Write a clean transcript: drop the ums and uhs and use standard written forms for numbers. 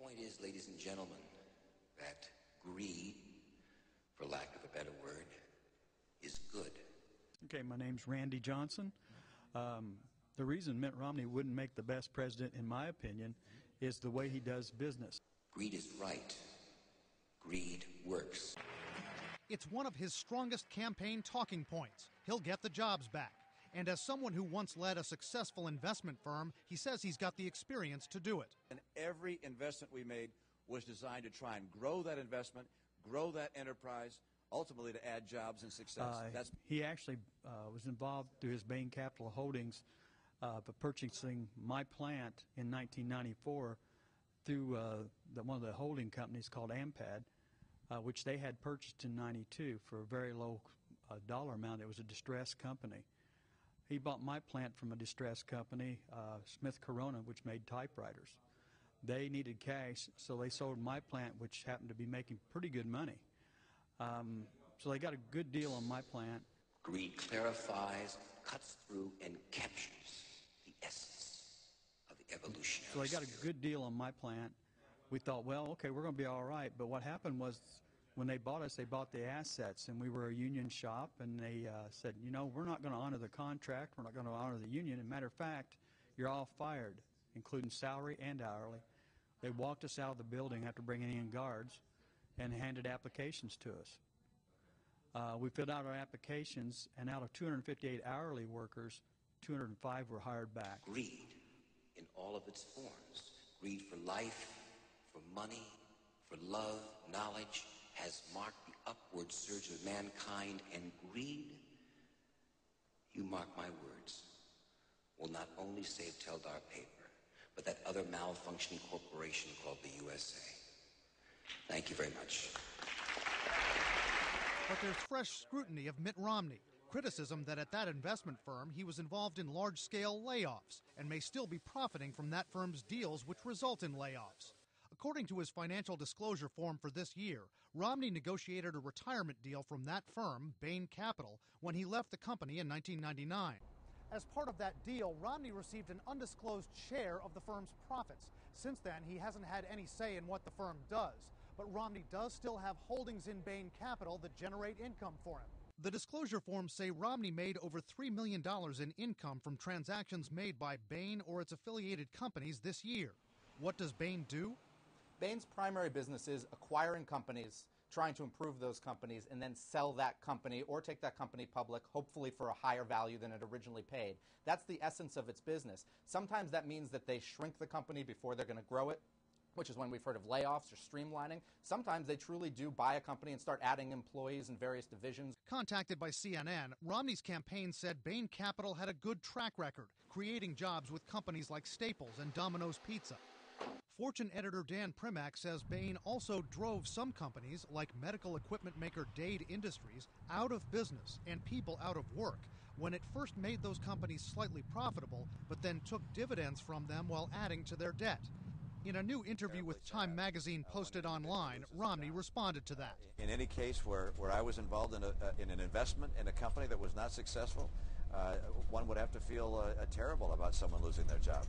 point is, ladies and gentlemen, that greed, for lack of a better word, is good. Okay, my name's Randy Johnson. The reason Mitt Romney wouldn't make the best president, in my opinion, is the way he does business. Greed is right. Greed works. It's one of his strongest campaign talking points. He'll get the jobs back. And as someone who once led a successful investment firm, he says he's got the experience to do it. And every investment we made was designed to try and grow that investment, grow that enterprise, ultimately to add jobs and success. He actually was involved through his Bain Capital Holdings purchasing my plant in 1994 through one of the holding companies called Ampad, which they had purchased in '92 for a very low dollar amount. It was a distressed company. He bought my plant from a distressed company, Smith Corona, which made typewriters. They needed cash, so they sold my plant, which happened to be making pretty good money. So they got a good deal on my plant. Greed clarifies, cuts through, and captures the essence of the evolutionary So they got a good deal on my plant. We thought, well, okay, we're going to be all right. But what happened was, when they bought us, they bought the assets, and we were a union shop, and they said, you know, we're not going to honor the contract, we're not going to honor the union. As a matter of fact, you're all fired, including salary and hourly. They walked us out of the building after bringing in guards and handed applications to us. We filled out our applications, and out of 258 hourly workers, 205 were hired back. Greed in all of its forms. Greed for life, for money, for love, knowledge, has marked the upward surge of mankind, and greed, you mark my words, will not only save Teldar Paper, but that other malfunctioning corporation called the USA. Thank you very much. But there's fresh scrutiny of Mitt Romney, criticism that at that investment firm he was involved in large-scale layoffs and may still be profiting from that firm's deals which result in layoffs. According to his financial disclosure form for this year, Romney negotiated a retirement deal from that firm, Bain Capital, when he left the company in 1999. As part of that deal, Romney received an undisclosed share of the firm's profits. Since then, he hasn't had any say in what the firm does. But Romney does still have holdings in Bain Capital that generate income for him. The disclosure forms say Romney made over $3 million in income from transactions made by Bain or its affiliated companies this year. What does Bain do? Bain's primary business is acquiring companies, trying to improve those companies, and then sell that company or take that company public, hopefully for a higher value than it originally paid. That's the essence of its business. Sometimes that means that they shrink the company before they're going to grow it, which is when we've heard of layoffs or streamlining. Sometimes they truly do buy a company and start adding employees in various divisions. Contacted by CNN, Romney's campaign said Bain Capital had a good track record, creating jobs with companies like Staples and Domino's Pizza. Fortune editor Dan Primack says Bain also drove some companies, like medical equipment maker Dade Industries, out of business and people out of work when it first made those companies slightly profitable, but then took dividends from them while adding to their debt. In a new interview with Time magazine posted online, Romney responded to that. In any case where I was involved in an investment in a company that was not successful, one would have to feel terrible about someone losing their job.